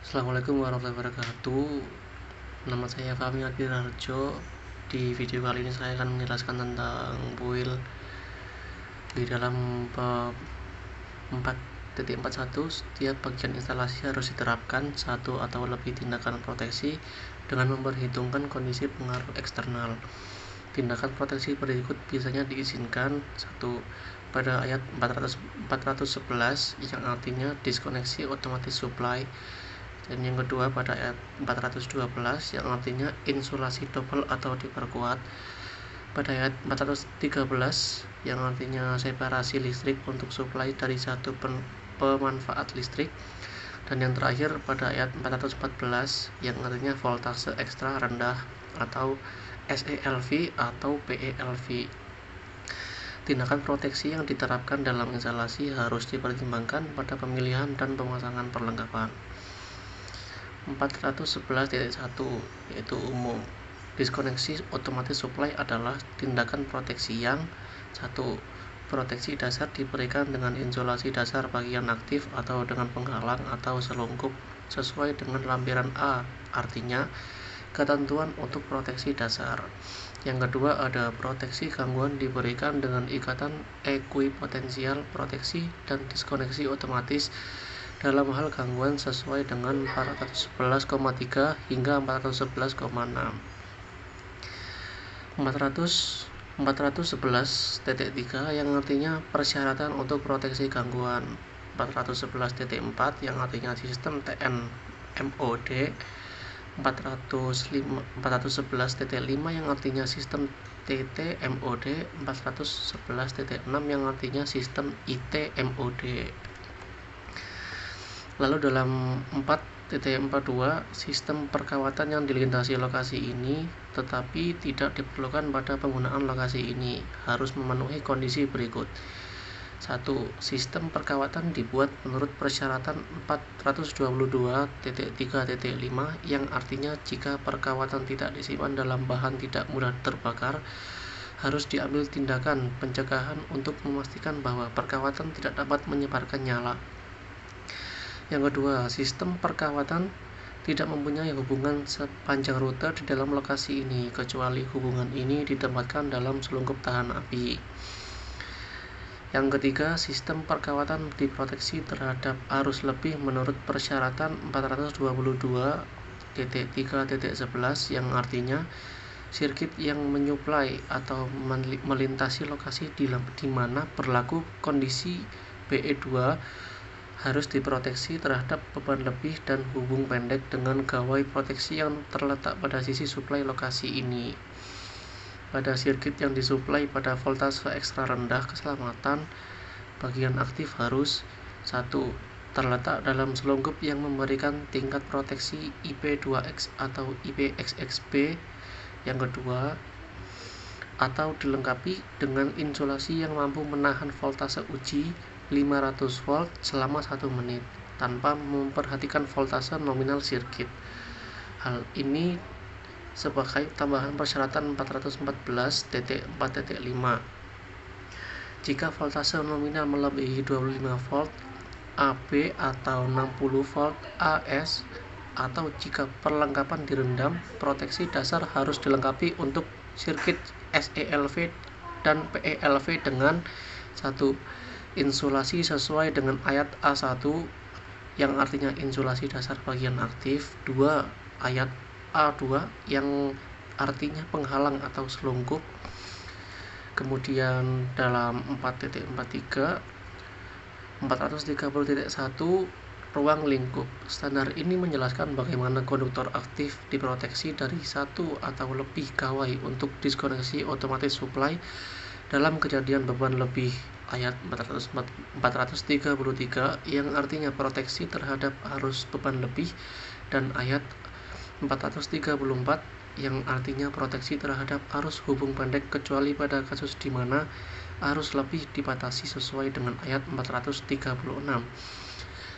Assalamualaikum warahmatullahi wabarakatuh. Nama saya Fahmi Harjo. Di video kali ini saya akan menjelaskan tentang build di dalam 4.41. Setiap bagian instalasi harus diterapkan satu atau lebih tindakan proteksi dengan memperhitungkan kondisi pengaruh eksternal. Tindakan proteksi berikut biasanya diizinkan: 1. Pada ayat 411 yang artinya diskoneksi otomatis supply, dan yang kedua pada ayat 412 yang artinya insulasi double atau diperkuat, pada ayat 413 yang artinya separasi listrik untuk supply dari satu pemanfaat listrik, dan yang terakhir pada ayat 414 yang artinya voltase ekstra rendah atau SELV atau PELV. Tindakan proteksi yang diterapkan dalam instalasi harus dipertimbangkan pada pemilihan dan pemasangan perlengkapan. 411.1 yaitu umum. Diskoneksi otomatis supply adalah tindakan proteksi yang 1. Proteksi dasar diberikan dengan insulasi dasar bagian aktif atau dengan penghalang atau selungkup sesuai dengan lampiran A, artinya ketentuan untuk proteksi dasar. Yang kedua, ada proteksi gangguan diberikan dengan ikatan ekuipotensial proteksi dan diskoneksi otomatis dalam hal gangguan sesuai dengan 411,3 hingga 411,6. 411.3 yang artinya persyaratan untuk proteksi gangguan. 411.4 yang artinya sistem TNMOD. 411.5 yang artinya sistem TTMOD. 411.6 yang artinya sistem ITMOD. Lalu dalam 4.42 sistem perkawatan yang dilintasi lokasi ini tetapi tidak diperlukan pada penggunaan lokasi ini harus memenuhi kondisi berikut. 1. Sistem perkawatan dibuat menurut persyaratan 422.3.5 yang artinya jika perkawatan tidak disimpan dalam bahan tidak mudah terbakar, harus diambil tindakan pencegahan untuk memastikan bahwa perkawatan tidak dapat menyebarkan nyala. Yang kedua, sistem perkawatan tidak mempunyai hubungan sepanjang rute di dalam lokasi ini, kecuali hubungan ini ditempatkan dalam selungkup tahan api. Yang ketiga, sistem perkawatan diproteksi terhadap arus lebih menurut persyaratan 422.3.11 yang artinya sirkuit yang menyuplai atau melintasi lokasi di mana berlaku kondisi BE2 harus diproteksi terhadap beban lebih dan hubung pendek dengan gawai proteksi yang terletak pada sisi suplai lokasi ini. Pada sirkuit yang disuplai pada voltase ekstra rendah, keselamatan bagian aktif harus 1. Terletak dalam selungkup yang memberikan tingkat proteksi IP2X atau IPXXB. Yang kedua, atau dilengkapi dengan insulasi yang mampu menahan voltase uji 500 volt selama 1 menit tanpa memperhatikan voltase nominal sirkuit. Hal ini sebagai tambahan persyaratan 414.4.5. Jika voltase nominal melebihi 25 volt AB atau 60 volt AS, atau jika perlengkapan direndam, proteksi dasar harus dilengkapi untuk sirkuit SELV dan PELV dengan 1. Insulasi sesuai dengan ayat A1 yang artinya insulasi dasar bagian aktif. 2. Ayat A2 yang artinya penghalang atau selungkup. Kemudian dalam 4.43 430.1 ruang lingkup. Standar ini menjelaskan bagaimana konduktor aktif diproteksi dari satu atau lebih gawai untuk diskoneksi otomatis supply dalam kejadian beban lebih. Ayat 433 yang artinya proteksi terhadap arus beban lebih, dan ayat 434 yang artinya proteksi terhadap arus hubung pendek kecuali pada kasus di mana arus lebih dibatasi sesuai dengan ayat 436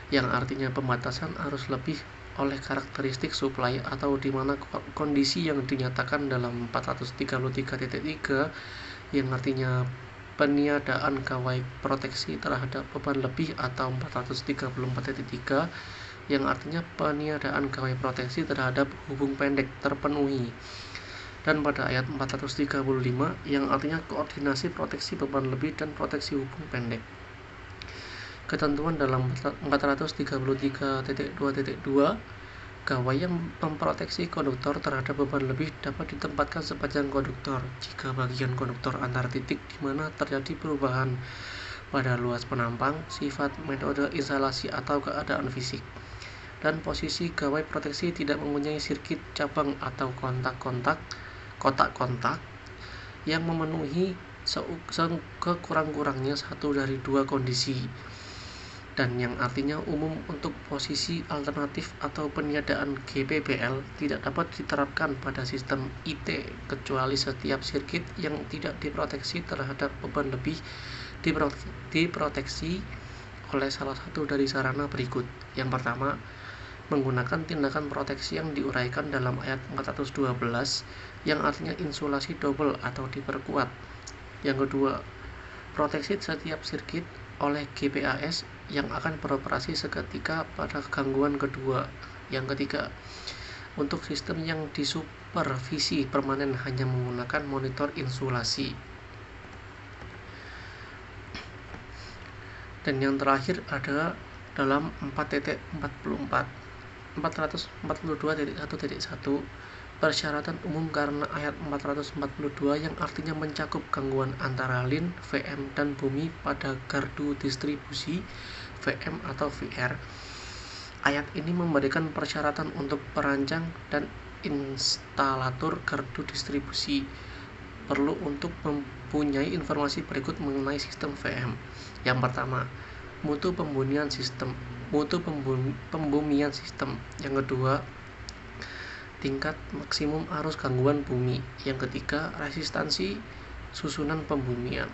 yang artinya pembatasan arus lebih oleh karakteristik supply atau di mana kondisi yang dinyatakan dalam 433.3 yang artinya peniadaan gawai proteksi terhadap beban lebih atau 434.3 yang artinya peniadaan gawai proteksi terhadap hubung pendek terpenuhi. Dan pada ayat 435 yang artinya koordinasi proteksi beban lebih dan proteksi hubung pendek. Ketentuan dalam 433.2.2, gawai yang memproteksi konduktor terhadap beban lebih dapat ditempatkan sepanjang konduktor jika bagian konduktor antar titik di mana terjadi perubahan pada luas penampang, sifat, metode instalasi atau keadaan fisik. Dan posisi gawai proteksi tidak mempunyai sirkuit cabang atau kotak-kontak yang memenuhi sekurang-kurangnya satu dari dua kondisi, dan yang artinya umum untuk posisi alternatif atau peniadaan GPBL tidak dapat diterapkan pada sistem IT kecuali setiap sirkuit yang tidak diproteksi terhadap beban lebih diproteksi oleh salah satu dari sarana berikut. Yang pertama, menggunakan tindakan proteksi yang diuraikan dalam ayat 412 yang artinya insulasi double atau diperkuat. Yang kedua, proteksi setiap sirkuit oleh GPAS yang akan beroperasi seketika pada gangguan kedua. Yang ketiga, untuk sistem yang disupervisi permanen hanya menggunakan monitor insulasi. Dan yang terakhir ada dalam 4.42.1.1 persyaratan umum karena ayat 442 yang artinya mencakup gangguan antara lin, VM, dan bumi pada gardu distribusi VM atau VR. Ayat ini memberikan persyaratan untuk perancang dan instalator gardu distribusi perlu untuk mempunyai informasi berikut mengenai sistem VM. Yang pertama, mutu pembumian sistem. Yang kedua, tingkat maksimum arus gangguan bumi. Yang ketiga, resistansi susunan pembumian.